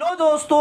Hello दोस्तों,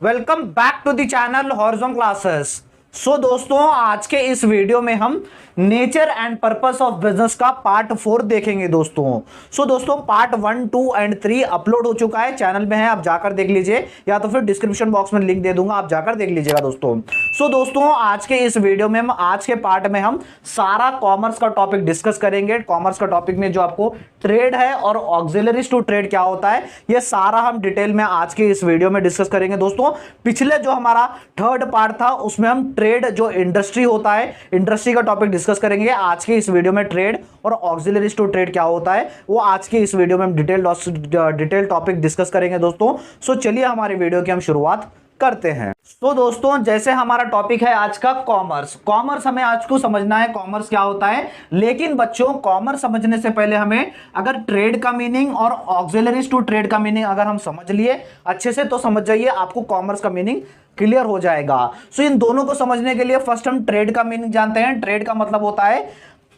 welcome back to the channel Horizon Classes. दोस्तों, आज के इस वीडियो में हम nature and purpose of business का पार्ट 4 देखेंगे दोस्तों। दोस्तों पार्ट 1, 2 एंड 3 अपलोड हो चुका है, चैनल में है, आप जाकर देख लीजिए या तो फिर डिस्क्रिप्शन बॉक्स में लिंक दे दूंगा, आप जाकर देख लीजिएगा दोस्तों। आज के इस वीडियो में आज के पार्ट में हम सारा कॉमर्स का टॉपिक डिस्कस करेंगे। कॉमर्स का टॉपिक में जो आपको ट्रेड है और ऑक्सिलरीज टू ट्रेड क्या होता है, ये सारा हम डिटेल में आज के इस वीडियो में डिस्कस करेंगे दोस्तों। पिछले जो हमारा थर्ड पार्ट था उसमें हम ट्रेड जो इंडस्ट्री होता है, इंडस्ट्री का टॉपिक डिस्कस करेंगे। आज के इस वीडियो में ट्रेड और ऑक्सिलरीज टू ट्रेड क्या होता है वो आज के इस वीडियो में हम डिटेल टॉपिक डिस्कस करेंगे दोस्तों। चलिए हमारे वीडियो की हम शुरुआत करते हैं। दोस्तों, जैसे हमारा टॉपिक है आज का कॉमर्स हमें आज को समझना है कॉमर्स क्या होता है। लेकिन बच्चों, कॉमर्स समझने से पहले हमें अगर ट्रेड का मीनिंग और ऑक्सिलरीज टू ट्रेड का मीनिंग अगर हम समझ लिए अच्छे से तो समझ जाइए, आपको कॉमर्स का मीनिंग क्लियर हो जाएगा। इन दोनों को समझने के लिए फर्स्ट हम ट्रेड का मीनिंग जानते हैं। ट्रेड का मतलब होता है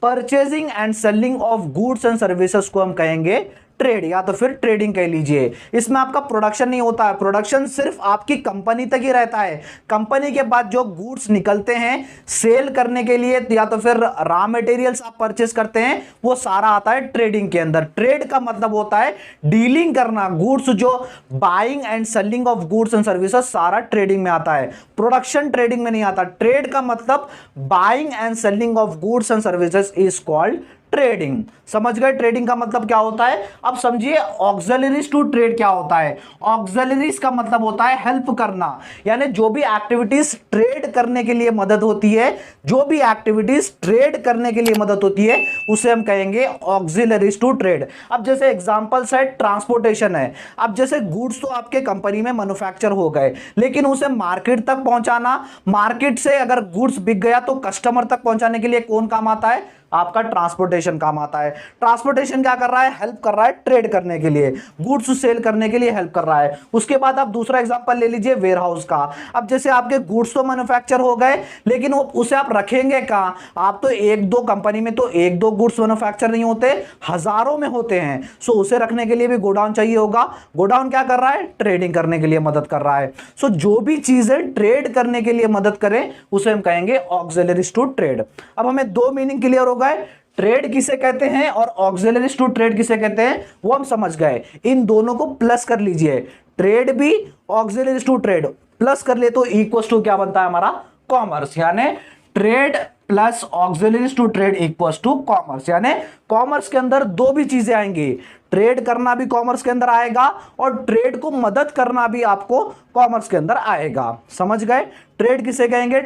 purchasing and selling of goods and services को हम कहेंगे ट्रेड, या तो फिर ट्रेडिंग कह लीजिए। इसमें आपका प्रोडक्शन नहीं होता है, प्रोडक्शन सिर्फ आपकी कंपनी तक ही रहता है। कंपनी के बाद जो गुड्स निकलते हैं सेल करने के लिए या तो फिर रॉ मटेरियल्स आप परचेस करते हैं, वो सारा आता है ट्रेडिंग के अंदर। ट्रेड का मतलब होता है डीलिंग करना, गुड्स जो buying and selling of goods and services सारा ट्रेडिंग में आता है, प्रोडक्शन ट्रेडिंग में नहीं आता। ट्रेड का मतलब buying and selling of goods and services is called trading. समझ गए ट्रेडिंग का मतलब क्या होता है। अब समझिए ऑक्सिलरीज टू ट्रेड क्या होता है। ऑक्सिलरीज का मतलब होता है हेल्प करना, यानी जो भी एक्टिविटीज ट्रेड करने के लिए मदद होती है, जो भी एक्टिविटीज ट्रेड करने के लिए मदद होती है उसे हम कहेंगे ऑक्सिलरीज टू ट्रेड। अब जैसे एग्जांपल्स है, ट्रांसपोर्टेशन है। अब जैसे गुड्स तो आपके कंपनी में मैन्युफैक्चर हो गए, लेकिन उसे मार्केट तक पहुंचाना, मार्केट से अगर गुड्स बिक गया तो कस्टमर तक पहुंचाने के लिए कौन काम आता है, आपका ट्रांसपोर्टेशन काम आता है। ट्रांसपोर्टेशन क्या कर रहा है, हेल्प कर रहा है ट्रेड करने के लिए, गुड्स सेल करने के लिए हेल्प कर रहा है। उसके बाद आप दूसरा एग्जांपल ले लीजिए वेयर हाउस का। अब जैसे आपके गुड्स तो मैन्युफैक्चर हो गए, लेकिन उसे आप रखेंगे कहां, आप तो एक दो कंपनी में तो एक दो गुड्स मैन्युफैक्चर नहीं होते, हजारों में होते हैं। उसे रखने के लिए भी गोडाउन चाहिए होगा। गोडाउन क्या कर रहा है, ट्रेडिंग करने के लिए मदद कर रहा है। जो भी चीजें ट्रेड करने के लिए मदद करें उसे हम कहेंगे ऑक्सिलरीज टू ट्रेड। अब हमें दो मीनिंग क्लियर हो गए, ट्रेड किसे कहते हैं और ऑक्सिलरीज टू ट्रेड किसे कहते हैं वो हम समझ गए। इन दोनों को प्लस कर लीजिए, ट्रेड भी ऑक्सिलरीज टू ट्रेड प्लस कर ले तो इक्वल टू क्या बनता है हमारा, कॉमर्स। यानी trade plus auxiliaries to trade equals to commerce. यानी कॉमर्स के अंदर दो भी चीजें आएंगी, ट्रेड करना भी कॉमर्स के अंदर आएगा और ट्रेड को मदद करना भी आपको कॉमर्स के अंदर आएगा। समझ गए ट्रेड किसे कहेंगे,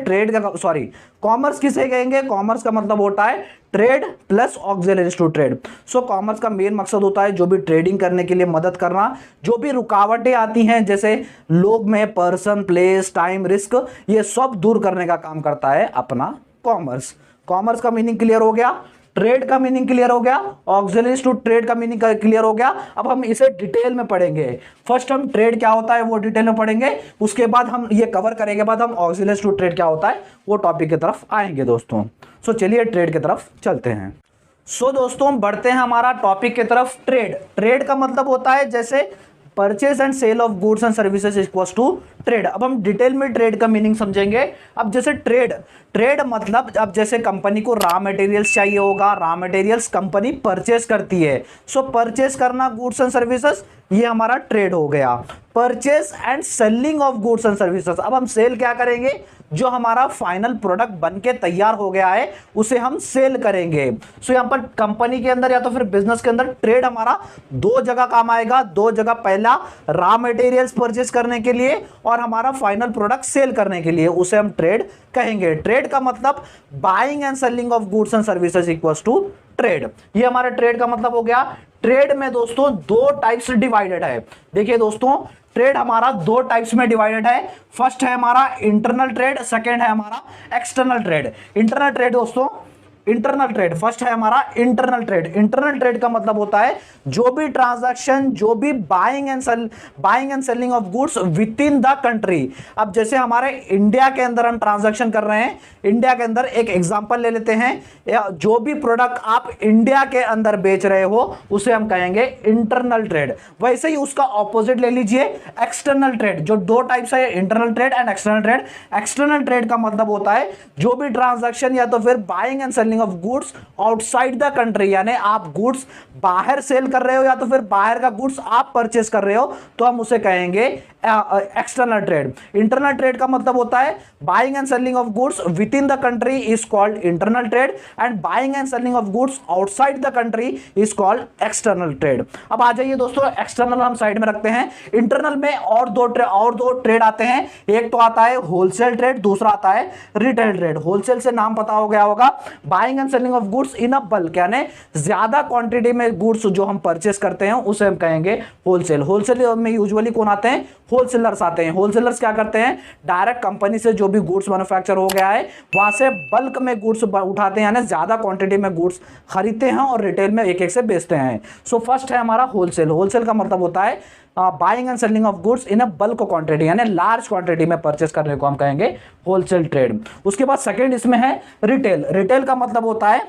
कॉमर्स किसे कहेंगे, कॉमर्स का मतलब होता है trade plus auxiliaries to trade. Commerce का मेन मकसद होता है जो भी ट्रेडिंग करने के लिए मदद करना, जो भी रुकावटें आती हैं जैसे लोग में, पर्सन, प्लेस, टाइम, रिस्क, ये सब दूर करने का काम करता है अपना कॉमर्स। कॉमर्स का मीनिंग क्लियर हो गया, ट्रेड का मीनिंग क्लियर हो गया, ऑक्सिलरीज टू ट्रेड का मीनिंग क्लियर हो गया। अब हम इसे डिटेल में पढ़ेंगे। फर्स्ट हम ट्रेड क्या होता है वो डिटेल में पढ़ेंगे, उसके बाद हम ये कवर करेंगे, बाद हम ऑक्सिलरीज टू ट्रेड क्या होता है वो टॉपिक की तरफ आएंगे दोस्तों। चलिए ट्रेड की तरफ चलते हैं। दोस्तों बढ़ते हैं हमारा टॉपिक की तरफ। ट्रेड का मतलब होता है जैसे purchase and sale of goods and services equals to trade. अब हम डिटेल में ट्रेड का मीनिंग समझेंगे। अब जैसे ट्रेड मतलब अब जैसे कंपनी को रॉ मटेरियल्स चाहिए होगा, रॉ मटेरियल्स कंपनी परचेज करती है। परचेज करना गुड्स एंड सर्विसेज, ये हमारा ट्रेड हो गया। Purchase and selling of goods and services, अब हम सेल क्या करेंगे, जो हमारा फाइनल प्रोडक्ट बनके तैयार हो गया है उसे हम सेल करेंगे। यहां पर कंपनी के अंदर या तो फिर बिजनेस के अंदर ट्रेड हमारा दो जगह काम आएगा, दो जगह, पहला रॉ मटेरियल्स परचेज करने के लिए और हमारा फाइनल प्रोडक्ट सेल करने के लिए, उसे हम ट्रेड कहेंगे। ट्रेड का मतलब buying and selling of goods and services equals to trade. ये हमारा ट्रेड का मतलब हो गया। ट्रेड में दोस्तों दो टाइप्स डिवाइडेड है। देखिए दोस्तों, ट्रेड हमारा दो टाइप्स में डिवाइडेड है। फर्स्ट है हमारा इंटरनल ट्रेड, सेकंड है हमारा एक्सटर्नल ट्रेड। इंटरनल ट्रेड दोस्तों, इंटरनल ट्रेड, फर्स्ट है हमारा इंटरनल ट्रेड। इंटरनल ट्रेड का मतलब होता है जो भी ट्रांजैक्शन, जो भी buying and selling of goods with in the country. अब जैसे हमारे इंडिया के अंदर हम ट्रांजैक्शन कर रहे हैं, इंडिया के अंदर एक एग्जांपल ले लेते हैं, जो भी प्रोडक्ट आप इंडिया के अंदर बेच रहे हो उसे हम कहेंगे इंटरनल ट्रेड। वैसे ही उसका ऑपोजिट ले लीजिए एक्सटर्नल ट्रेड, जो दो टाइप्स है, internal trade and external trade. External trade का मतलब होता है जो भी ट्रांजैक्शन या तो फिर buying and selling of goods outside the country, यानी आप गुड्स बाहर सेल कर रहे हो या तो फिर बाहर का गुड्स आप परचेस कर रहे हो, तो हम उसे कहेंगे एक्सटर्नल ट्रेड। इंटरनल ट्रेड का मतलब होता है buying and selling of goods with in the country is called internal trade and buying and selling of goods outside the country is called external trade. अब आ जाइए दोस्तों, एक्सटर्नल हम side में रखते हैं। इंटरनल में और दो ट्रेड आते हैं, एक तो आता है होलसेल ट्रेड, दूसरा आता है रिटेल ट्रेड। होलसेल से नाम पता हो गया होगा, buying and selling of goods in a bulk, यानी ज्यादा क्वांटिटी में गुड्स जो हम परचेस करते हैं उसे हम कहेंगे होलसेल। होलसेल में यूजुअली कौन आते हैं? होलसेलर्स आते हैं। होलसेलर्स क्या करते हैं? डायरेक्ट कंपनी से जो भी गुड्स मैन्युफैक्चर हो गया है वहां से बल्क में गुड्स उठाते हैं, यानी ज्यादा क्वांटिटी में गुड्स खरीदते हैं और रिटेल में एक एक से बेचते हैं। सो फर्स्ट है हमारा होलसेल। होलसेल का मतलब होता है buying and selling of goods in a bulk quantity, यानी लार्ज क्वांटिटी में परचेस करने को हम कहेंगे होलसेल ट्रेड। उसके बाद सेकंड इसमें है रिटेल। रिटेल का मतलब होता है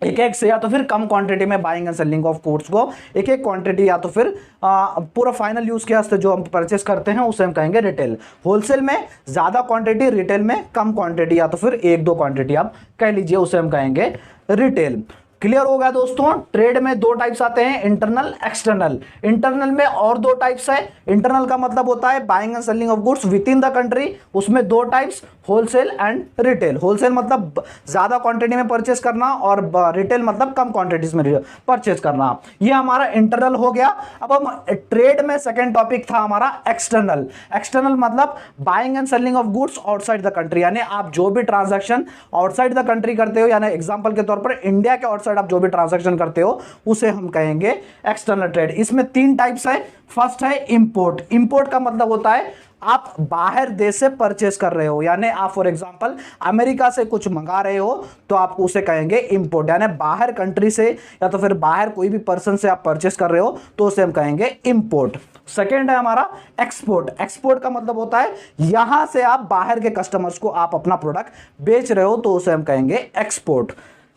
एक एक से या तो फिर कम क्वांटिटी में buying and selling of goods को एक एक क्वांटिटी या तो फिर पूरा फाइनल यूज के वास्ते जो हम परचेस करते हैं उसे हम कहेंगे रिटेल। होलसेल में ज्यादा क्वांटिटी, रिटेल में कम क्वांटिटी या तो फिर एक दो क्वांटिटी आप कह लीजिए, उसे हम कहेंगे रिटेल। क्लियर हो गया दोस्तों? ट्रेड में दो टाइप्स आते हैं, इंटरनल, एक्सटर्नल। इंटरनल में और दो टाइप्स है। इंटरनल का मतलब होता है buying and selling of goods with in the country, उसमें दो types, wholesale and retail. Wholesale मतलब ज्यादा क्वांटिटी में परचेस करना और रिटेल मतलब कम क्वांटिटीज में परचेस करना। ये हमारा इंटरनल हो गया। अब हम ट्रेड में सेकेंड टॉपिक था हमारा एक्सटर्नल। एक्सटर्नल मतलब buying and selling of goods outside the country, यानी आप जो भी ट्रांजैक्शन आउटसाइड द कंट्री करते हो, यानी एग्जांपल के तौर पर इंडिया के आउटसाइड आप जो भी ट्रांजैक्शन करते हो उसे हम कहेंगे एक्सटर्नल ट्रेड। इसमें तीन टाइप्स है। फर्स्ट है इंपोर्ट। इंपोर्ट का मतलब होता है आप बाहर देश से परचेस कर रहे हो, यानी आप फॉर एग्जांपल अमेरिका से कुछ मंगा रहे हो तो आप उसे कहेंगे इंपोर्ट, यानी बाहर कंट्री से या तो फिर बाहर कोई भी पर्सन से आप परचेस कर रहे हो तो उसे हम कहेंगे इंपोर्ट। सेकेंड है हमारा एक्सपोर्ट। एक्सपोर्ट का मतलब होता है यहां से आप बाहर के कस्टमर्स को आप अपना प्रोडक्ट बेच रहे हो तो उसे हम कहेंगे export.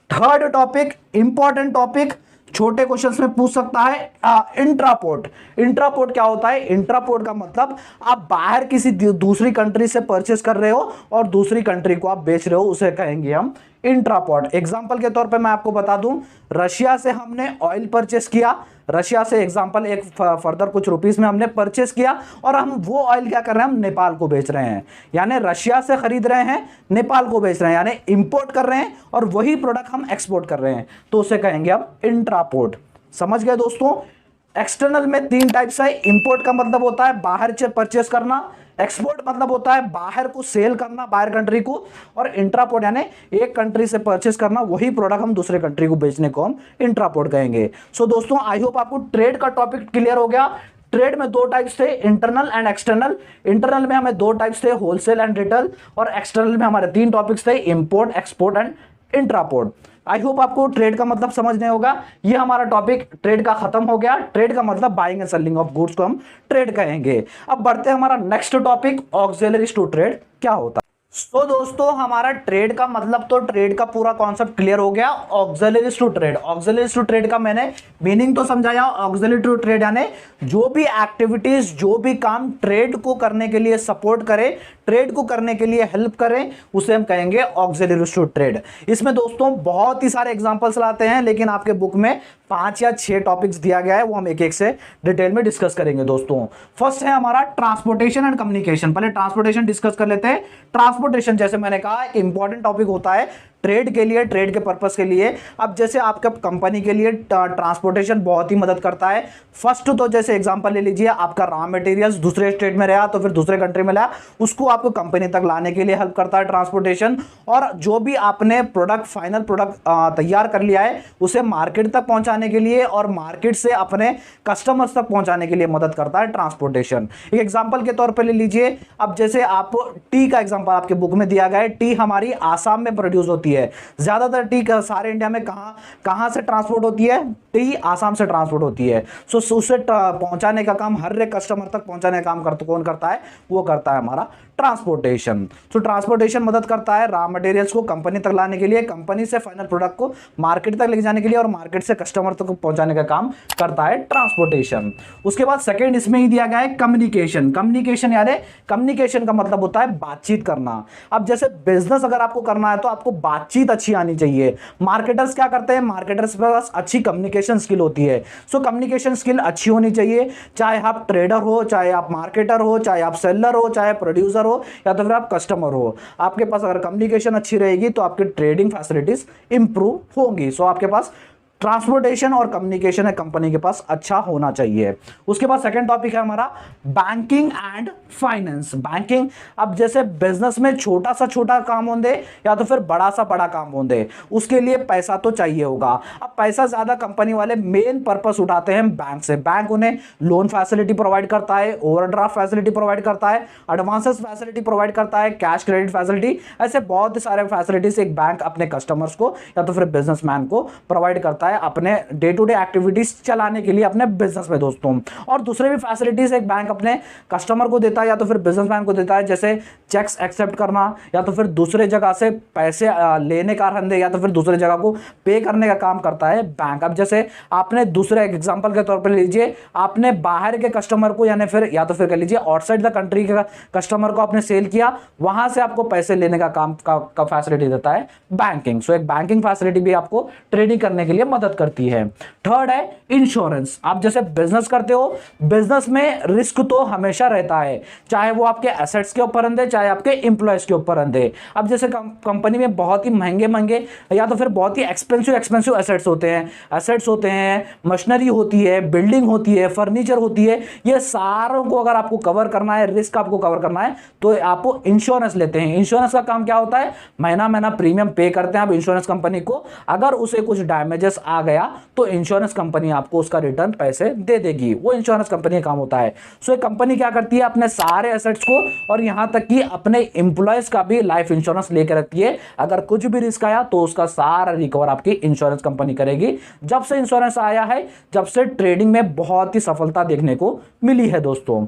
Third topic, important topic, छोटे क्वेश्चंस में पूछ सकता है, इंट्रापोर्ट। इंट्रापोर्ट क्या होता है? इंट्रापोर्ट का मतलब आप बाहर किसी दूसरी कंट्री से परचेस कर रहे हो और दूसरी कंट्री को आप बेच रहे हो, उसे कहेंगे हम इंट्रापोर्ट। एग्जांपल के तौर पे मैं आपको बता दूं, रशिया से हमने ऑयल परचेस किया, रशिया से एग्जांपल एक फर्दर कुछ रुपीस में हमने परचेस किया और हम वो ऑयल क्या कर रहे हैं? हम नेपाल को बेच रहे हैं, यानी रशिया से खरीद रहे हैं, नेपाल को बेच रहे हैं, यानी इंपोर्ट कर रहे हैं और वही प्रोडक्ट हम एक्सपोर्ट कर रहे हैं, तो उसे कहेंगे हम इंट्रापोर्ट। समझ गए दोस्तों? एक्सटर्नल में तीन टाइप्स है। इंपोर्ट का मतलब होता है बाहर से परचेस करना, एक्सपोर्ट मतलब होता है बाहर को सेल करना, बाहर कंट्री को, और इंट्रापोर्ट यानी एक कंट्री से परचेस करना, वही प्रोडक्ट हम दूसरे कंट्री को बेचने को हम इंट्रापोर्ट कहेंगे। सो दोस्तों आई होप आपको ट्रेड का टॉपिक क्लियर हो गया। ट्रेड में दो टाइप्स थे, इंटरनल एंड एक्सटर्नल। इंटरनल में हमें दो टाइप्स थे, होलसेल एंड रिटेल, और एक्सटर्नल में हमारे तीन टॉपिक्स थे, import, export and entrepot. I hope आपको ट्रेड का मतलब समझने होगा। ये हमारा टॉपिक ट्रेड का खत्म हो गया। ट्रेड का मतलब buying and selling of goods को हम ट्रेड कहेंगे। अब बढ़ते हैं हमारा next topic, auxiliaries to trade क्या होता है। तो दोस्तों हमारा ट्रेड का मतलब, तो ट्रेड का पूरा कॉन्सेप्ट क्लियर हो गया। Auxiliaries to trade, auxiliaries to trade का मैंने मीनिंग तो समझाया। ऑक्सिलरी टू ट्रेड यानी जो भी एक्टिविटीज, जो भी काम ट्रेड को करने के लिए सपोर्ट करे, ट्रेड को करने के लिए हेल्प करें, उसे हम कहेंगे ऑक्सिलरीज टू ट्रेड। इसमें दोस्तों बहुत ही सारे एग्जांपल्स लाते हैं, लेकिन आपके बुक में 5 या 6 टॉपिक्स दिया गया है, वो हम एक एक से डिटेल में डिस्कस करेंगे दोस्तों। फर्स्ट है हमारा ट्रांसपोर्टेशन एंड कम्युनिकेशन। पहले ट्रांसपोर्टेशन डिस्कस कर लेते हैं। ट्रांसपोर्टेशन जैसे मैंने कहा एक इंपॉर्टेंट टॉपिक होता है ट्रेड के लिए, ट्रेड के पर्पस के लिए। अब जैसे आपका कंपनी के लिए ट्रांसपोर्टेशन बहुत ही मदद करता है। फर्स्ट तो जैसे एग्जांपल ले लीजिए, आपका रॉ मटेरियल्स दूसरे स्टेट में रहा तो फिर दूसरे कंट्री में लाया, उसको आपको कंपनी तक लाने के लिए हेल्प करता है ट्रांसपोर्टेशन। और जो भी आपने प्रोडक्ट, फाइनल प्रोडक्ट तैयार कर लिया है, उसे मार्केट तक पहुंचाने के लिए और मार्केट से अपने कस्टमर्स तक पहुंचाने के लिए मदद करता है ट्रांसपोर्टेशन। एक एग्जांपल के तौर पर ले लीजिए, अब जैसे आप टी का एग्जांपल आपके बुक में दिया गया है। टी हमारी आसाम में प्रोड्यूस होती है, होती है? ज़्यादातर टी सारे इंडिया में कहाँ कहाँ से ट्रांसपोर्ट होती है? टी आसाम से ट्रांसपोर्ट होती है। सो उसे पहुंचाने का काम, हर एक कस्टमर तक पहुंचाने का काम कौन करता है? वो करता है हमारा ट्रांसपोर्टेशन। सो ट्रांसपोर्टेशन मदद करता है रॉ मटेरियल्स को कंपनी तक लाने के लिए, कंपनी से फाइनल प्रोडक्ट को मार्केट तक लेके जाने के लिए, और मार्केट से कस्टमर तक पहुंचाने का काम करता है ट्रांसपोर्टेशन। उसके बाद सेकंड इसमें ही दिया गया है कम्युनिकेशन। कम्युनिकेशन यानी कम्युनिकेशन का मतलब होता है बातचीत करना। अब जैसे बिजनेस अगर आपको करना है तो आपको बातचीत अच्छी आनी चाहिए। मार्केटर्स क्या करते हैं? मार्केटर्स के पास अच्छी कम्युनिकेशन स्किल होती है। सो कम्युनिकेशन स्किल अच्छी होनी चाहिए, चाहे आप ट्रेडर हो, चाहे आप मार्केटर हो, चाहे आप सेलर हो, चाहे प्रोड्यूसर हो, या तो फिर आप कस्टमर हो। आपके पास अगर कम्युनिकेशन अच्छी रहेगी तो आपकी ट्रेडिंग फैसिलिटीज इंप्रूव होंगी। सो आपके पास ट्रांसपोर्टेशन और कम्युनिकेशन है कंपनी के पास अच्छा होना चाहिए। उसके बाद सेकंड टॉपिक है हमारा बैंकिंग एंड फाइनेंस। बैंकिंग, अब जैसे बिजनेस में छोटा सा छोटा काम होंगे या तो फिर बड़ा सा बड़ा काम होंगे, उसके लिए पैसा तो चाहिए होगा। अब पैसा ज्यादा कंपनी वाले मेन पर्पस उठाते हैं बैंक से। बैंक उन्हें लोन फैसिलिटी प्रोवाइड करता है, ओवरड्राफ्ट फैसिलिटी प्रोवाइड करता है, एडवांसेस फैसिलिटी प्रोवाइड करता है, कैश क्रेडिट फैसिलिटी, ऐसे बहुत सारे फैसिलिटीज एक बैंक अपने कस्टमर्स को या तो फिर बिजनेसमैन को प्रोवाइड करता है अपने डे टू डे एक्टिविटीज चलाने के लिए अपने बिजनेस में दोस्तों। और दूसरे भी फैसिलिटीज एक बैंक अपने कस्टमर को देता है या तो फिर बिजनेसमैन को देता है, जैसे चेक्स एक्सेप्ट करना, या तो फिर दूसरे जगह से पैसे लेने का धंधे, या तो फिर दूसरे जगह को पे करने का काम करता है बैंक। अब जैसे आपने दूसरे एग्जांपल के तौर पर लीजिए, आपने बाहर के कस्टमर को यानी फिर या तो फिर कह लीजिए आउटसाइड द कंट्री के कस्टमर को आपने सेल किया, वहां से आपको पैसे लेने का काम का फैसिलिटी देता है बैंकिंग। सो एक बैंकिंग फैसिलिटी भी आपको ट्रेडिंग करने के लिए मदद करती है। थर्ड है इंश्योरेंस। आप जैसे बिजनेस करते हो, बिजनेस में रिस्क तो हमेशा रहता है, चाहे वो आपके एसेट्स के ऊपर अंधे, चाहे आपके एम्प्लॉयज के ऊपर अंधे। अब जैसे कंपनी में बहुत ही महंगे महंगे या तो फिर बहुत ही एक्सपेंसिव एसेट्स होते हैं, मशीनरी होती है, बिल्डिंग होती है, फर्नीचर होती है। ये सारों को अगर आपको कवर करना है, रिस्क आपको कवर करना है, तो आपको इंश्योरेंस लेते हैं। इंश्योरेंस का काम क्या होता है? महीना महीना प्रीमियम पे करते हैं आप इंश्योरेंस कंपनी को। अगर उसे कुछ डैमेजेस आ गया तो इंश्योरेंस कंपनी आपको उसका रिटर्न पैसे दे देगी। वो इंश्योरेंस कंपनी का काम होता है। सो एक कंपनी क्या करती है? अपने सारे एसेट्स को और यहां तक कि अपने एम्प्लॉयज का भी लाइफ इंश्योरेंस लेकर रखती है। अगर कुछ भी रिस्क आया तो उसका सारा रिकवर आपकी इंश्योरेंस कंपनी करेगी। जब से इंश्योरेंस आया है, जब से ट्रेडिंग में बहुत ही सफलता देखने को मिली है दोस्तों।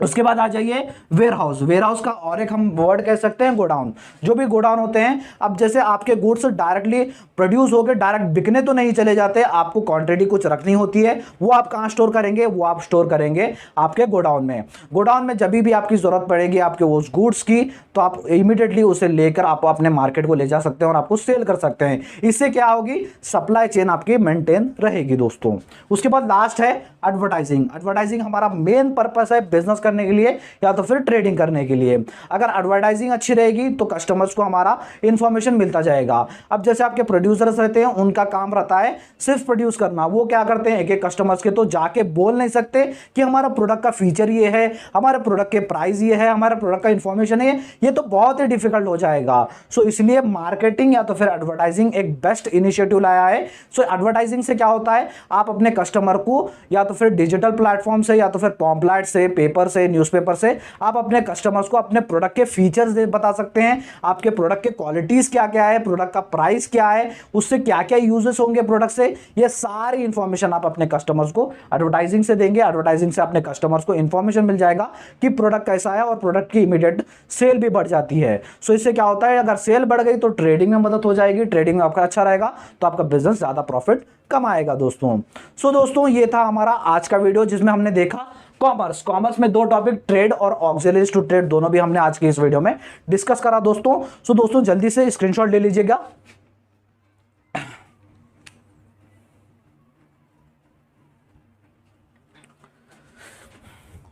उसके बाद आ जाइए वेयर हाउस। वेयर हाउस का और एक हम वर्ड कह सकते हैं गोडाउन। जो भी गोडाउन होते हैं, अब जैसे आपके गुड्स डायरेक्टली प्रोड्यूस होकर डायरेक्ट बिकने तो नहीं चले जाते, आपको क्वांटिटी कुछ रखनी होती है। वो आप कहाँ स्टोर करेंगे? वो आप स्टोर करेंगे आपके गोडाउन में। गोडाउन में जब भी आपकी जरूरत पड़ेगी आपके उस गुड्स की, तो आप इमीडिएटली उसे लेकर आप अपने मार्केट को ले जा सकते हैं और आपको सेल कर सकते हैं। इससे क्या होगी? सप्लाई चेन आपकी मेंटेन रहेगी दोस्तों। उसके बाद लास्ट है एडवर्टाइजिंग। एडवर्टाइजिंग हमारा मेन पर्पस है बिजनेस करने के लिए या तो फिर ट्रेडिंग करने के लिए। अगर एडवर्टाइजिंग अच्छी रहेगी तो कस्टमर्स को हमारा इंफॉर्मेशन मिलता जाएगा। अब जैसे आपके प्रोड्यूसर्स रहते हैं, उनका काम रहता है सिर्फ प्रोड्यूस करना। वो क्या करते हैं? एक एक कस्टमर्स के तो जाके बोल नहीं सकते कि हमारा प्रोडक्ट का फीचर ये है, हमारे प्रोडक्ट के प्राइस ये है, हमारे प्रोडक्ट का इंफॉर्मेशन है, ये तो बहुत ही डिफिकल्ट हो जाएगा। सो इसलिए मार्केटिंग या तो फिर एडवर्टाइजिंग एक बेस्ट इनिशिएटिव लाया है। सो एडवर्टाइजिंग से क्या होता है? आप अपने कस्टमर को या तो फिर डिजिटल प्लेटफॉर्म से या तो फिर पॉम्पलेट से, पेपर से, न्यूज़पेपर से आप अपने कस्टमर्स को अपने प्रोडक्ट के फीचर्स बता सकते हैं, आपके प्रोडक्ट के क्वालिटीज क्या क्या है, प्रोडक्ट का प्राइस क्या है, उससे क्या क्या यूजेस होंगे प्रोडक्ट से। ये सारी इंफॉर्मेशन आप अपने कस्टमर्स को एडवर्टाइजिंग से देंगे। एडवर्टाइजिंग से अपने कस्टमर्स को इंफॉर्मेशन मिल जाएगा कि प्रोडक्ट कैसा है और प्रोडक्ट की इमीडिएट सेल भी बढ़ जाती है। सो इससे क्या होता है? अगर सेल बढ़ गई तो ट्रेडिंग में मदद हो जाएगी, ट्रेडिंग में आपका अच्छा रहेगा तो आपका बिजनेस ज्यादा प्रॉफिट कमाएगा दोस्तों। सो दोस्तों ये था हमारा आज का वीडियो जिसमें हमने देखा कॉमर्स में दो टॉपिक, ट्रेड और ऑक्सिलरीज टू ट्रेड, दोनों भी हमने आज के इस वीडियो में डिस्कस करा दोस्तों। सो दोस्तों जल्दी से स्क्रीनशॉट ले लीजिएगा।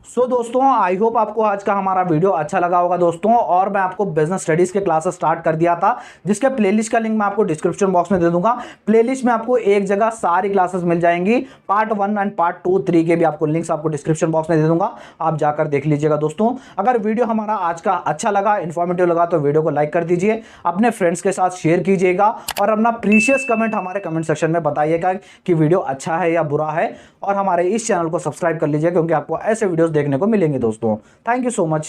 सो दोस्तों आई होप आपको आज का हमारा वीडियो अच्छा लगा होगा दोस्तों। और मैं आपको बिजनेस स्टडीज के क्लासेस स्टार्ट कर दिया था, जिसके प्लेलिस्ट का लिंक मैं आपको डिस्क्रिप्शन बॉक्स में दे दूंगा। प्लेलिस्ट में आपको एक जगह सारी क्लासेस मिल जाएंगी। पार्ट 1 एंड पार्ट 2, 3 के भी आपको लिंक्स आपको डिस्क्रिप्शन बॉक्स में दे दूंगा, आप जाकर देख लीजिएगा दोस्तों। अगर वीडियो हमारा आज का अच्छा लगा, इन्फॉर्मेटिव लगा, तो वीडियो को लाइक कर दीजिए, अपने फ्रेंड्स के साथ शेयर कीजिएगा और अपना प्रीशियस कमेंट हमारे कमेंट सेक्शन में बताइएगा कि वीडियो अच्छा है या बुरा है। और हमारे इस चैनल को सब्सक्राइब कर लीजिए क्योंकि आपको ऐसे वीडियोस देखने को मिलेंगे दोस्तों। Thank you so much.